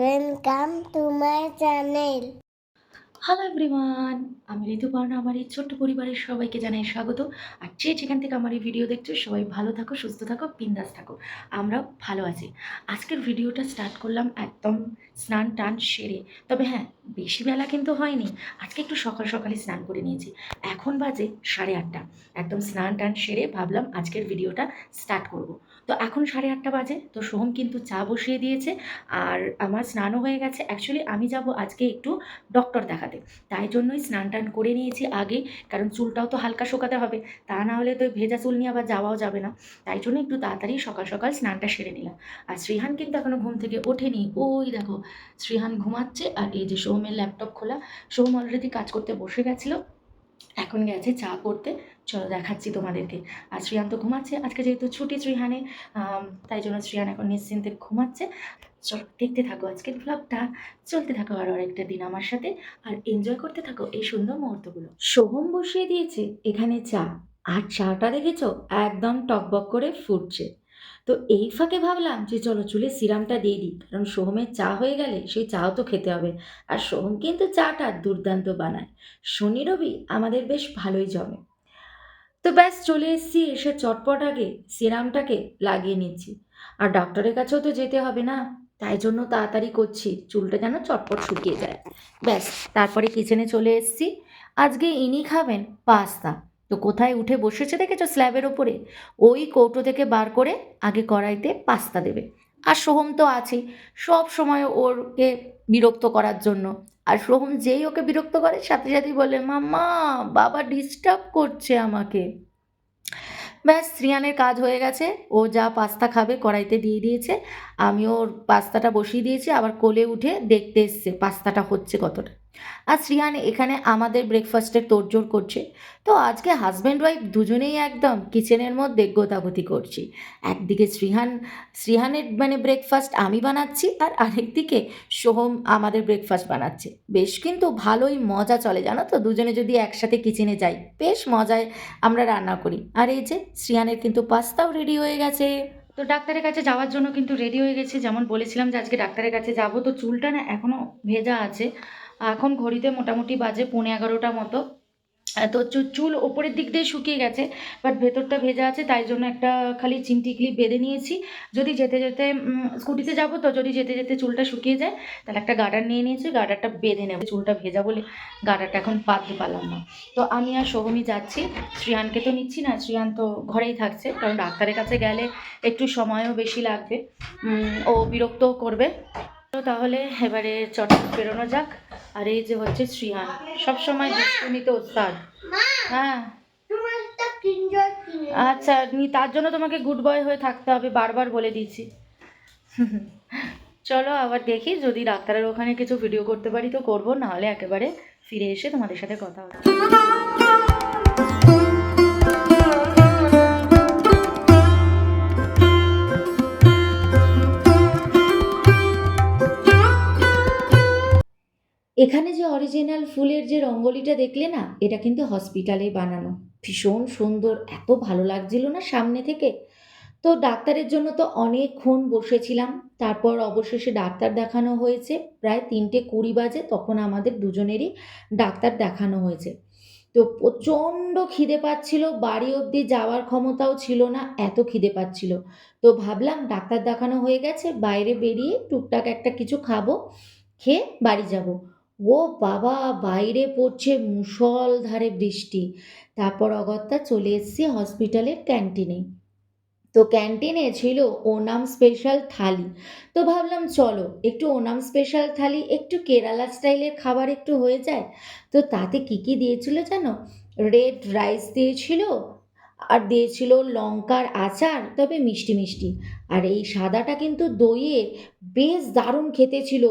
Welcome to my channel. Hello everyone, আমি ঋতুপর্ণা। আমার এই ছোট্ট পরিবারের সবাইকে জানাই স্বাগত। আর যেখান থেকে আমার এই ভিডিও দেখছো সবাই ভালো থাকো, সুস্থ থাকো, বিন্দাস থাকো। আমরাও ভালো আছি। আজকের ভিডিওটা স্টার্ট করলাম একদম স্নান টান সেরে। তবে হ্যাঁ, বেশি বেলা কিন্তু হয়নি। আজকে একটু সকাল সকালে স্নান করে নিয়েছি। এখন বাজে 8:30। একদম স্নান টান সেরে ভাবলাম আজকের ভিডিওটা স্টার্ট করব। তো এখন 8:30 বাজে। তো সোহম কিন্তু চা বসিয়ে দিয়েছে আর আমার স্নানও হয়ে গেছে। অ্যাকচুয়ালি আমি যাব আজকে একটু ডক্টর দেখাতে, তাই জন্যই স্নান টান করে নিয়েছি আগে, কারণ চুলটাও তো হালকা শোকাতে হবে। তা না হলে তো ভেজা চুল নিয়ে আবার যাওয়াও যাবে না। তাই জন্য একটু তাড়াতাড়ি সকাল সকাল স্নানটা সেরে নিলাম। আর শ্রীহান কিন্তু এখনো ঘুম থেকে ওঠেনি। ওই দেখো, শ্রীহান ঘুমাচ্ছে আর এই যে সোহমের ল্যাপটপ খোলা। সোহম অলরেডি কাজ করতে বসে গেছিলো, এখন গেছে চা করতে। চলো দেখাচ্ছি তোমাদেরকে। আর শ্রীহান তো ঘুমাচ্ছে, আজকে যেহেতু ছুটি শ্রীহানে, তাই জন্য শ্রীহান এখন নিশ্চিন্তে ঘুমাচ্ছে। চলো দেখতে থাকো আজকের ব্লগটা, চলতে থাকো আরও আরেকটা দিন আমার সাথে, আর এনজয় করতে থাকো এই সুন্দর মুহূর্তগুলো। সোহম বসিয়ে দিয়েছে এখানে চা, আর চাটা দেখেছো একদম টকবক করে ফুটছে। তো এই ফাঁকে ভাবলাম যে চলো চুলে সিরামটা দিয়ে দিই, কারণ সোহমের চা হয়ে গেলে সেই চাও তো খেতে হবে। আর সোহম কিন্তু চাটা দুর্দান্ত বানায়। শনি রবি আমাদের বেশ ভালোই জমে। তো ব্যাস চলে এসেছি, এসে চটপট আগে সিরামটাকে লাগিয়ে নিচ্ছি। আর ডক্টরের কাছেও তো যেতে হবে না, তাই জন্য তাড়াতাড়ি করছি, চুলটা যেন চটপট শুকিয়ে যায়। ব্যাস তারপরে কিচেনে চলে এসেছি। আজকে ইনি খাবেন পাস্তা। তো কোথায় উঠে বসেছে দেখেছো, স্ল্যাবের ওপরে। ওই কৌটো থেকে বার করে আগে কড়াইতে পাস্তা দেবে। আর সোহম তো আছেই, সব সময় ওরকে বিরক্ত করার জন্য। আর সোহম যেই ওকে বিরক্ত করে সাথে সাথেই বলে, মাম্মা বাবা ডিস্টার্ব করছে আমাকে। ব্যাস শ্রিয়ানের কাজ হয়ে গেছে, ও যা পাস্তা খাবে কড়াইতে দিয়ে দিয়েছে। আমি ওর পাস্তাটা বসিয়ে দিয়েছি, আবার কোলে উঠে দেখতে এসছে পাস্তাটা হচ্ছে কতটা। আর শ্রিয়ান এখানে আমাদের ব্রেকফাস্টের তোড়জোড় করছে। তো আজকে হাজব্যান্ড ওয়াইফ দুজনেই একদম কিচেনের মধ্যে গোতাগুতি করছি। একদিকে শ্রিহানের মানে ব্রেকফাস্ট আমি বানাচ্ছি, আর আরেকদিকে সোহম আমাদের ব্রেকফাস্ট বানাচ্ছে। বেশ কিন্তু ভালোই মজা চলে জানো তো, দুজনে যদি একসাথে কিচেনে যাই বেশ মজায় আমরা রান্না করি। আর এই যে শ্রিয়ানের কিন্তু পাস্তাও রেডি হয়ে গেছে। তো ডাক্তারের কাছে যাওয়ার জন্য কিন্তু রেডি হয়ে গেছি, যেমন বলেছিলাম যে আজকে ডাক্তারের কাছে যাব। তো চুলটা না এখনও ভেজা আছে। এখন ঘড়িতে মোটামুটি বাজে 11:15 মতো। তো চুল ওপরের দিক দিয়ে শুকিয়ে গেছে, বাট ভেতরটা ভেজা আছে, তাই জন্য একটা খালি চিমটি ক্লিপ বেঁধে নিয়েছি। যদি যেতে যেতে স্কুটিতে যাবো, তো যদি যেতে যেতে চুলটা শুকিয়ে যায় তাহলে একটা গার্ডার নিয়ে নিয়েছি, গার্ডারটা বেঁধে নেব। চুলটা ভেজা বলে গার্ডারটা এখন বাঁধতে পারলাম না। তো আমি আর সোহমই যাচ্ছি, শ্রিয়ানকে তো নিচ্ছি না, শ্রিয়ান তো ঘরেই থাকছে, কারণ ডাক্তারের কাছে গেলে একটু সময়ও বেশি লাগবে, ও বিরক্তও করবে। তো তাহলে এবারে চটপট বেরোনো যাক। আর এই যে হচ্ছে শ্রিয়ান, সবসময় দুষ্টুমিতে ওস্তাদ। হ্যাঁ আচ্ছা, তার জন্য তোমাকে গুড বয় হয়ে থাকতে হবে, বারবার বলে দিচ্ছি। চলো আবার দেখি, যদি ডাক্তারের ওখানে কিছু ভিডিও করতে পারি তো করবো, নাহলে একেবারে ফিরে এসে তোমাদের সাথে কথা হবে। এখানে যে অরিজিনাল ফুলের যে রঙ্গোলিটা দেখলে না, এটা কিন্তু হসপিটালে বানানো। ভীষণ সুন্দর, এত ভালো লাগছিল না সামনে থেকে। তো ডাক্তারের জন্য তো অনেকক্ষণ বসেছিলাম। তারপর অবশেষে ডাক্তার দেখানো হয়েছে। প্রায় 3:20 বাজে, তখন আমাদের দুজনেরই ডাক্তার দেখানো হয়েছে। তো প্রচণ্ড খিদে পাচ্ছিল, বাড়ি অবধি যাওয়ার ক্ষমতাও ছিল না, এত খিদে পাচ্ছিল। তো ভাবলাম ডাক্তার দেখানো হয়ে গেছে, বাইরে বেরিয়ে টুকটাক একটা কিছু খাবো, খেয়ে বাড়ি যাব। ও বাবা, বাইরে পড়ছে মুষলধারে বৃষ্টি। তারপর অগত্যা চলে এসেছি হসপিটালের ক্যান্টিনে। তো ক্যান্টিনে ছিল ওনাম স্পেশাল থালি। তো ভাবলাম চলো একটু ওনাম স্পেশাল থালি, একটু কেরালা স্টাইলের খাবার একটু হয়ে যায়। তো তাতে কী কী দিয়েছিল জানো, রেড রাইস দিয়েছিল, আর দিয়েছিল লঙ্কার আচার, তবে মিষ্টি মিষ্টি। আর এই সাদাটা কিন্তু দইয়ে বেশ দারুণ খেতে ছিল,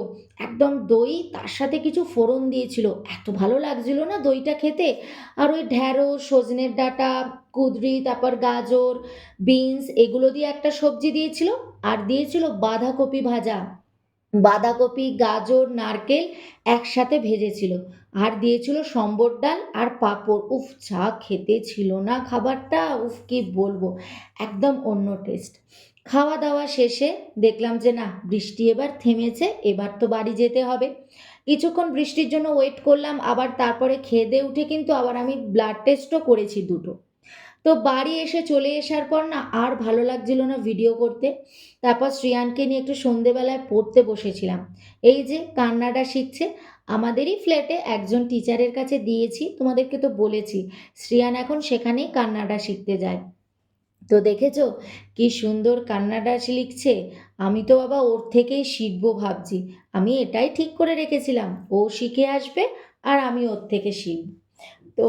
একদম দই, তার সাথে কিছু ফোড়ন দিয়েছিল, এত ভালো লাগছিল না দইটা খেতে। আর ওই ঢ্যাঁড়স, সজনের ডাঁটা, কুঁদরি, তারপর গাজর, বিনস, এগুলো দিয়ে একটা সবজি দিয়েছিল। আর দিয়েছিল বাঁধাকপি ভাজা, বাঁধাকপি, গাজর, নারকেল একসাথে ভেজেছিল। আর দিয়েছিল সম্বর ডাল আর পাঁপড়। উফ, যা খেতে ছিল না খাবারটা, উফ কি বলবো, একদম অন্য টেস্ট। খাওয়া দাওয়া শেষে দেখলাম যে না, বৃষ্টি এবার থেমেছে, এবার তো বাড়ি যেতে হবে। কিছুক্ষণ বৃষ্টির জন্য ওয়েট করলাম, আবার তারপরে খেয়ে দেয়ে উঠে কিন্তু আবার আমি ব্লাড টেস্টও করেছি ২ টো। তো বাড়ি এসে চলে আসার পর না আর ভালো লাগছিল না ভিডিও করতে। তারপর শ্রেয়ানকে নিয়ে একটু সন্ধেবেলায় পড়তে বসেছিলাম। এই যে কান্নাটা শিখছে, আমাদেরই ফ্ল্যাটে একজন টিচারের কাছে দিয়েছি, তোমাদেরকে তো বলেছি। শ্রেয়ান এখন সেখানেই কান্নাটা শিখতে যায়। তো দেখেছো কি সুন্দর কান্নাটা সে লিখছে। আমি তো বাবা ওর থেকেই শিখবো ভাবছি। আমি এটাই ঠিক করে রেখেছিলাম, ও শিখে আসবে আর আমি ওর থেকে শিখব। তো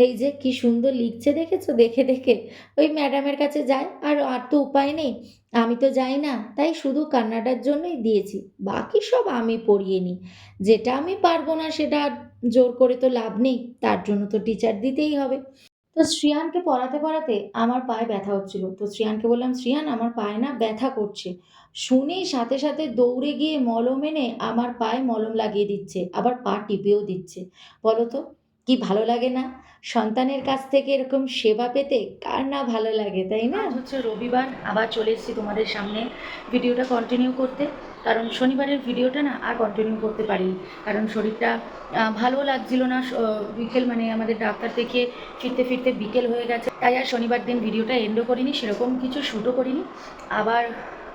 এই যে কি সুন্দর লিখছে দেখেছো, দেখে দেখে ওই ম্যাডামের কাছে যায়, আর আর তো উপায় নেই, আমি তো যাই না, তাই শুধু কান্নাটার জন্যই দিয়েছি। বাকি সব আমি পড়িয়ে নিই, যেটা আমি পারবো না সেটা আর জোর করে তো লাভ নেই, তার জন্য তো টিচার দিতেই হবে। তো শ্রেয়ানকে পড়াতে পড়াতে আমার পায়ে ব্যথা হচ্ছিল, তো শ্রেয়ানকে বললাম, শ্রেয়ান আমার পায়ে না ব্যথা করছে। শুনেই সাথে সাথে দৌড়ে গিয়ে মলম এনে আমার পায়ে মলম লাগিয়ে দিচ্ছে, আবার পা টিপেও দিচ্ছে। বলো তো কি ভালো লাগে না? সন্তানের কাছ থেকে এরকম সেবা পেতে কার না ভালো লাগে, তাই না? আজ হচ্ছে রবিবার, আবার চলে এসেছি তোমাদের সামনে ভিডিওটা কন্টিনিউ করতে। কারণ শনিবারের ভিডিওটা না আর কন্টিনিউ করতে পারিনি, কারণ শরীরটা ভালো লাগছিল না। বিকেল মানে আমাদের ডাক্তার থেকে ফিরতে ফিরতে বিকেল হয়ে গেছে, তাই আর শনিবার দিন ভিডিওটা এন্ডও করিনি, সেরকম কিছু শ্যুটও করিনি। আবার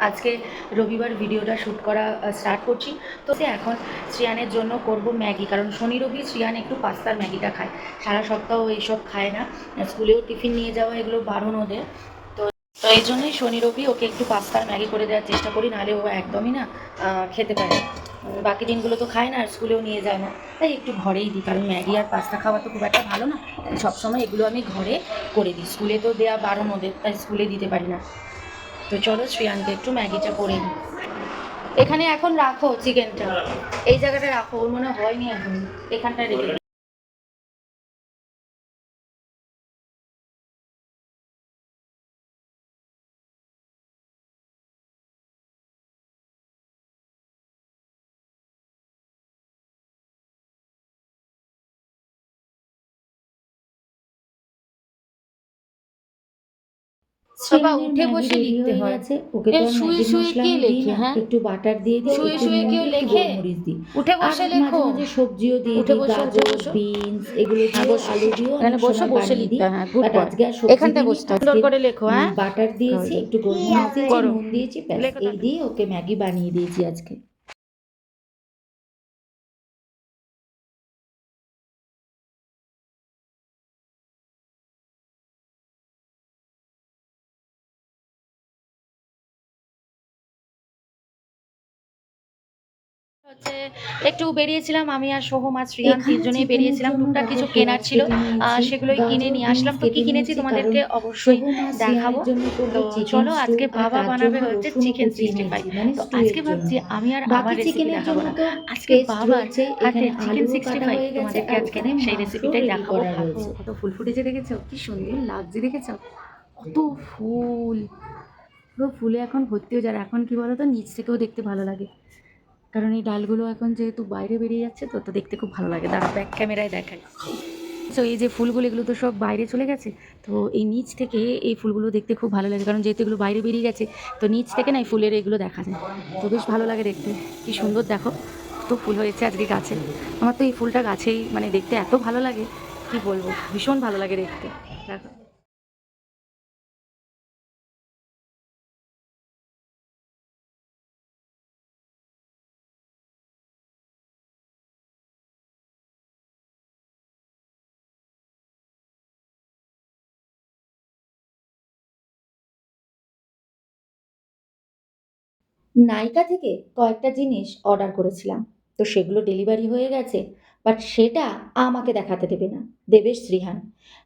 আজকে রবিবার ভিডিওটা শ্যুট করা স্টার্ট করছি। তো এখন শ্রেয়ানের জন্য করব ম্যাগি, কারণ শনি রবি শ্রেয়ান একটু পাস্তার ম্যাগিটা খায়, সারা সপ্তাহ এইসব খায় না। স্কুলেও টিফিন নিয়ে যাওয়া এগুলো বারণ ওদের। তো এই জন্যই শনি রবি ওকে একটু পাস্তার ম্যাগি করে দেওয়ার চেষ্টা করি, নাহলে ও একদমই না খেতে পারে না। বাকি দিনগুলো তো খায় না আর স্কুলেও নিয়ে যায় না, তাই একটু ঘরেই দিই, কারণ ম্যাগি আর পাস্তা খাওয়া তো খুব একটা ভালো না, তাই সবসময় এগুলো আমি ঘরে করে দিই। স্কুলে তো দেওয়া বারণ ওদের, তাই স্কুলে দিতে পারি না। তো চলো শ্রেয়ানকে একটু ম্যাগিটা করে নিই। এখানে এখন রাখো চিকেনটা, এই জায়গাটা রাখো, ওর মনে হয়নি এখন, এখানটায় রেখে দিই। বাবা উঠে বসে লিখতে হয়। ওকে তো আর শুয়ে ম্যাগির শুয়ে মশলা কে আমি দিই লেখে? না, হ্যাঁ, একটু বাটার দিয়ে দিই, শুয়ে একটু শুয়ে নুন কেউ দিই, একটু লেখে? গোলমরিচ দিই। উঠে আর বসে মাঝে লেখো। মাঝে সবজিও দিয়ে উঠে দিই, বসো, উঠে গাজর, বসো। বিনস এগুলো হ্যাঁ দিয়েও, বসো। আলু দিয়েও অনেক এখানে বসো, সময় বসে বানিয়ে দিই। লিখতে হয়। হ্যাঁ, গুড বাট বয়। আজকে আর সবজি এখানটায় দিইনি, বসতে হয়। আজকে সুন্দর করে লেখো। হ্যাঁ, বাটার দিয়েছি, একটু কি গোলমরিচ দিয়েছি, হবে? করো। নুন দিয়েছি, ব্যাস লেখো এই তাড়াতাড়ি। দিয়ে ওকে ম্যাগি বানিয়ে দিয়েছি আজকে। হচ্ছে একটু বেরিয়েছিলাম আমি আর সোহম আর শ্রেয়ান, তিনজনেই বেরিয়েছিলাম, টুকটাক কিছু কেনার ছিল, সেগুলোই কিনে নিয়ে আসলাম। তো কি কিনেছি তোমাদেরকে অবশ্যই দেখাবো। তো চলো, আজকে বাবা বানাবে হচ্ছে চিকেন 65। তো আজকে ভাবছি আমি আর আমার রেসিপি দেখাবো না, আজকে বাবার হাতের চিকেন 65 তোমাদেরকে আজকে সেই রেসিপিটাই দেখাবো। ভাবো কত ফুল ফুটেছে দেখেছো, কি সুন্দর লাগছে দেখেছো, কত ফুল, পুরো ফুলে এখন ভর্তি হয়ে যায়। এখন কি বলো তো, নিচ থেকেও দেখতে ভালো লাগে, কারণ এই ডালগুলো এখন যেহেতু বাইরে বেরিয়ে যাচ্ছে, তো তো দেখতে খুব ভালো লাগে। দাঁড়া ব্যাক ক্যামেরায় দেখাই। তো এই যে ফুলগুলো, এগুলো তো সব বাইরে চলে গেছে, তো এই নিচ থেকে এই ফুলগুলো দেখতে খুব ভালো লাগে, কারণ যেহেতু এগুলো বাইরে বেরিয়ে গেছে, তো নিচ থেকে না এই ফুলের এগুলো দেখা যায়, তো বেশ ভালো লাগে দেখতে। কি সুন্দর দেখো, কত ফুল হয়েছে আজকে গাছে। আমার তো এই ফুলটা গাছেই মানে দেখতে এত ভালো লাগে, কি বলবো, ভীষণ ভালো লাগে দেখতে। দেখো, নাইকা থেকে কয়েকটা জিনিস অর্ডার করেছিলাম, তো সেগুলো ডেলিভারি হয়ে গেছে, বাট সেটা আমাকে দেখাতে দেবে না, দেবে শ্রীহান।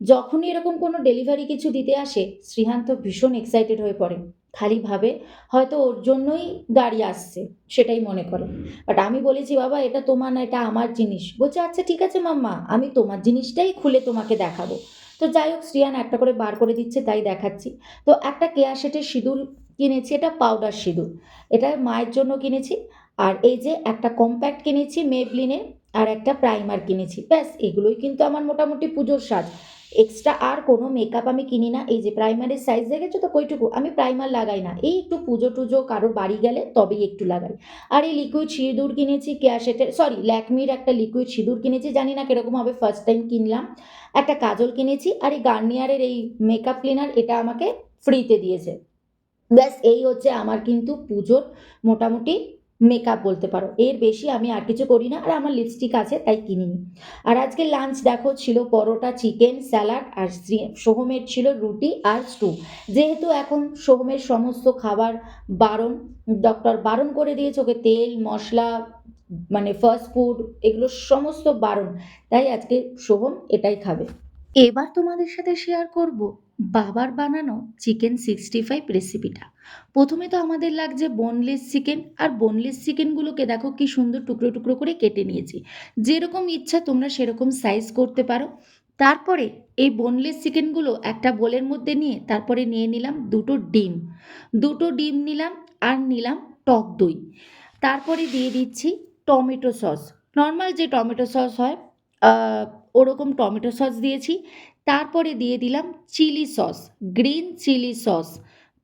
যখনই এরকম কোনো ডেলিভারি কিছু দিতে আসে, শ্রীহান তো ভীষণ এক্সাইটেড হয়ে পড়ে, খালি ভাবে হয়তো ওর জন্যই গাড়ি আসছে, সেটাই মনে করে। বাট আমি বলেছি, বাবা এটা তোমার না, এটা আমার জিনিস। বলছে আচ্ছা ঠিক আছে মাম্মা, আমি তোমার জিনিসটাই খুলে তোমাকে দেখাবো। তো যাই হোক, শ্রীহান একটা করে বার করে দিচ্ছে, তাই দেখাচ্ছি। তো একটা কেয়া শেটের সিঁদুর কিনেছি, এটা পাউডার সিঁদুর, এটা মায়ের জন্য কিনেছি। আর এই যে একটা কম্প্যাক্ট কিনেছি মেবলিনের, আর একটা প্রাইমার কিনেছি, ব্যাস এগুলোই কিন্তু আমার মোটামুটি পুজোর সাজ। এক্সট্রা আর কোনো মেকআপ আমি কিনি না। এই যে প্রাইমারের সাইজ দেখেছো তো কইটুকু, আমি প্রাইমার লাগাই না, এই একটু পুজো টুজো কারোর বাড়ি গেলে তবেই একটু লাগাই। আর এই লিকুইড সিঁদুর কিনেছি ক্যাশেটের, সরি ল্যাকমির একটা লিকুইড সিঁদুর কিনেছি, জানি না কিরকম হবে, ফার্স্ট টাইম কিনলাম। একটা কাজল কিনেছি, আর এই গার্নিয়ারের এই মেকআপ ক্লিনার, এটা আমাকে ফ্রিতে দিয়েছে। ব্যাস এই হচ্ছে আমার কিন্তু পুজোর মোটামুটি মেকআপ বলতে পারো, এর বেশি আমি আর কিছু করি না। আর আমার লিপস্টিক আছে তাই কিনিনি। আর আজকে লাঞ্চ দেখো ছিল পরোটা, চিকেন, স্যালাড, আর সোহমের ছিল রুটি আর স্টু। যেহেতু এখন সোহমের সমস্ত খাবার বারণ, ডক্টর বারণ করে দিয়েছে, ওকে তেল মশলা মানে ফাস্ট ফুড এগুলো সমস্ত বারণ, তাই আজকে সোহম এটাই খাবে। এবার তোমাদের সাথে শেয়ার করব বাবার বানানো চিকেন 65 রেসিপিটা। প্রথমে তো আমাদের লাগছে বোনলেস চিকেন, আর বোনলেস চিকেনগুলোকে দেখো কি সুন্দর টুকরো টুকরো করে কেটে নিয়েছি। যেরকম ইচ্ছা তোমরা সেরকম সাইজ করতে পারো। তারপরে এই বোনলেস চিকেনগুলো একটা বোলের মধ্যে নিয়ে তারপরে নিয়ে নিলাম দুটো ডিম নিলাম, আর নিলাম টক দই। তারপরে দিয়ে দিচ্ছি টমেটো সস, নর্মাল যে টমেটো সস হয় আহ, ওরকম টমেটো সস দিয়েছি। তারপরে দিয়ে দিলাম chilli sauce, green chilli sauce.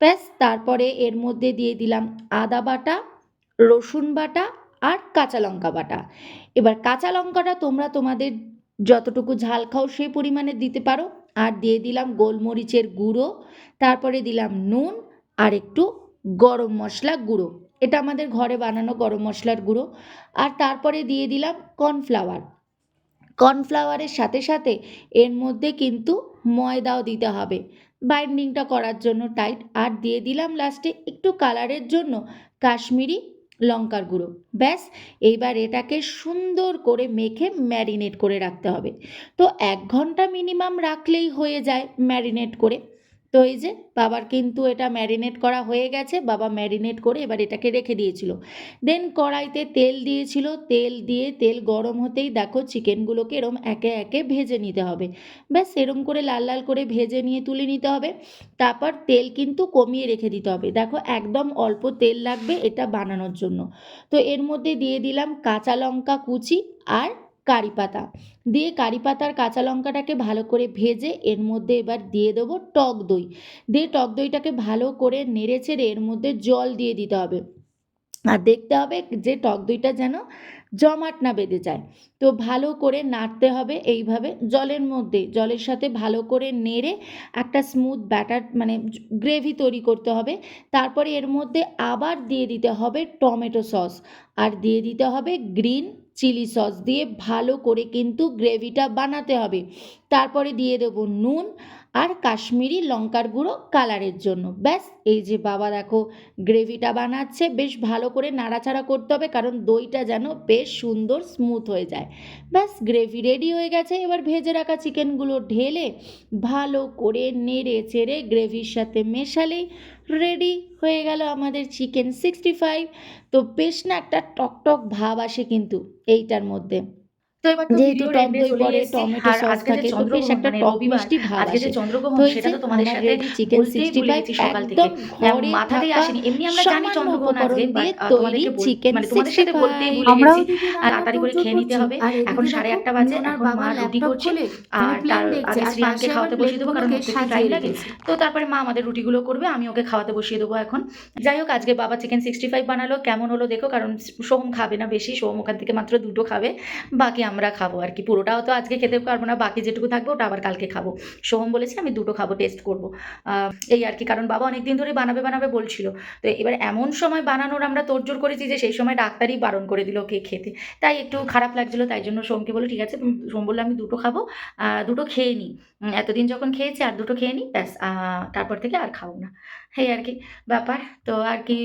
ব্যাস তারপরে এর মধ্যে দিয়ে দিলাম আদা বাটা, রসুন বাটা, আর কাঁচা লঙ্কা বাটা। এবার কাঁচা লঙ্কাটা তোমরা তোমাদের যতটুকু ঝাল খাও সেই পরিমাণে দিতে পারো। আর দিয়ে দিলাম গোলমরিচের গুঁড়ো, তারপরে দিলাম নুন, আর একটু গরম মশলা গুঁড়ো, এটা আমাদের ঘরে বানানো গরম মশলার গুঁড়ো। আর তারপরে দিয়ে দিলাম কর্নফ্লাওয়ারের সাথে সাথে এর মধ্যে কিন্তু ময়দাও দিতে হবে বাইন্ডিংটা করার জন্য টাইট। আর দিয়ে দিলাম লাস্টে একটু কালারের জন্য কাশ্মীরি লঙ্কার গুঁড়ো। ব্যাস এইবার এটাকে সুন্দর করে মেখে ম্যারিনেট করে রাখতে হবে। তো 1 ঘন্টা মিনিমাম রাখলেই হয়ে যায় ম্যারিনেট করে। তো এই যে বাবার কিন্তু এটা ম্যারিনেট করা হয়ে গেছে, বাবা ম্যারিনেট করে এবার এটাকে রেখে দিয়েছিল। দেন কড়াইতে তেল দিয়েছিল, তেল দিয়ে তেল গরম হতেই দেখো চিকেনগুলোকে এরম একে একে ভেজে নিতে হবে। ব্যাস এরম করে লাল লাল করে ভেজে নিয়ে তুলে নিতে হবে। তারপর তেল কিন্তু কমিয়ে রেখে দিতে হবে, দেখো একদম অল্প তেল লাগবে এটা বানানোর জন্য। তো এর মধ্যে দিয়ে দিলাম কাঁচা লঙ্কা কুচি আর কারি পাতা, দিয়ে কারি পাতার কাঁচা লঙ্কাটাকে ভালো করে ভেজে এর মধ্যে এবার দিয়ে দেবো টক দই, দিয়ে টক দইটাকে ভালো করে নেড়ে চেড়ে এর মধ্যে জল দিয়ে দিতে হবে। আর দেখতে হবে যে টক দইটা যেন জমাট না বেঁধে যায়। তো ভালো করে নাড়তে হবে এইভাবে জলের সাথে ভালো করে নেড়ে একটা স্মুথ ব্যাটার মানে গ্রেভি তৈরি করতে হবে। তারপরে এর মধ্যে আবার দিয়ে দিতে হবে টমেটো সস, আর দিয়ে দিতে হবে গ্রিন চিলি সস, দিয়ে ভালো করে কিন্তু গ্রেভিটা বানাতে হবে। তারপরে দিয়ে দেবো নুন আর কাশ্মীরি লঙ্কার গুঁড়ো কালারের জন্য। ব্যাস এই যে বাবা দেখো গ্রেভিটা বানাচ্ছে, বেশ ভালো করে নাড়াচাড়া করতে হবে কারণ দইটা যেন বেশ সুন্দর স্মুথ হয়ে যায়। ব্যাস গ্রেভি রেডি হয়ে গেছে। এবার ভেজে রাখা চিকেনগুলো ঢেলে ভালো করে নেড়ে চেড়ে গ্রেভির সাথে মেশালেই রেডি হয়ে গেল আমাদের চিকেন 65। তো বেশ না একটা টকটক ভাব আসে কিন্তু এইটার মধ্যে, তো এবার তো যেহেতু ভিডিওর টক এন্ডে দই চলে পড়ে এসেছি। টমেটো আর সস আজকে যে থাকে তো বেশ চন্দ্রগ্রহণ একটা মানে টক রবিবার, মিষ্টি ভাব আজকে যে আসে। চন্দ্রগ্রহণ তো এই সেটা যে তো তোমাদের আমার সাথে রেডি চিকেন বলতেই ভুলে 65 গেছি সকাল থেকে। একদম ঘরে মাথাতেই থাকা আসেনি, এমনি আমরা জানি সামান্য চন্দ্রগ্রহণ উপকরণ আসবে, দিয়ে বাট তৈরি তোমাদেরকে চিকেন মানে তোমাদের সাথে বলতেই 65। ভুলে আমরাও গেছি। দিদি আর রান্নার তাড়াতাড়ি করে তোড়জোড় খেয়ে নিতে করছি হবে। আর এখন এদিকে দেখো 8:30 বাজে, মিননার এখন বাবা মা রুটি ল্যাপটপ করছে। খুলে আর প্লেন তার দেখছে আগে আর শ্রিয়ানকে পাশে আবার খাওয়াতে বসিয়ে দেবো কারণ প্লেটগুলোকে ওর তো একটু সাজিয়ে টাইম লাগে। রেখেছে। তো তারপরে মা আমাদের রুটিগুলো করবে, আমি ওকে খাওয়াতে বসিয়ে দেবো এখন। যাই হোক আজকে বাবা চিকেন 65 বানালো, কেমন হলো দেখো, কারণ সোহম খাবে না বেশি, সোহম ওখান থেকে মাত্র 2টো খাবে, বাকি আমরা খাবো আর কি। পুরোটাও তো আজকে খেতে পারবো না, বাকি যেটুকু থাকবে ওটা আবার কালকে খাবো। সোহম বলেছে আমি 2টো খাবো, টেস্ট করবো। এই আর কি, কারণ বাবা অনেকদিন ধরে বানাবে বানাবে বলছিল। তো এবার এমন সময় বানানোর আমরা তোড়জোড় করেছি যে সেই সময় ডাক্তারই বারণ করে দিল ওকে খেতে, তাই একটু খারাপ লাগছিলো। তাই জন্য সোমকে বলে ঠিক আছে, সোম বললো আমি 2টো খাবো, 2টো খেয়ে নিই, এতদিন যখন খেয়েছি আর 2টো খেয়ে নিই, ব্যাস তারপর থেকে আর খাবো না। এই আর কি ব্যাপার। তো আর কি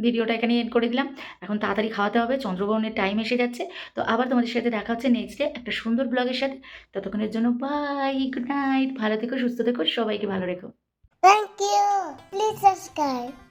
ভিডিওটা এখানে এন্ড করে দিলাম। এখন তাড়াতাড়ি খাওয়াতে হবে, চন্দ্রগ্রহণের টাইম এসে যাচ্ছে। তো আবার তোমাদের সাথে দেখা হচ্ছে নেক্সট ডে একটা সুন্দর ব্লগের সাথে। ততক্ষণের জন্য বাই, গুড নাইট, ভালো থেকো, সুস্থ থেকো, সবাইকে ভালো রেখো। Thank you. Please subscribe.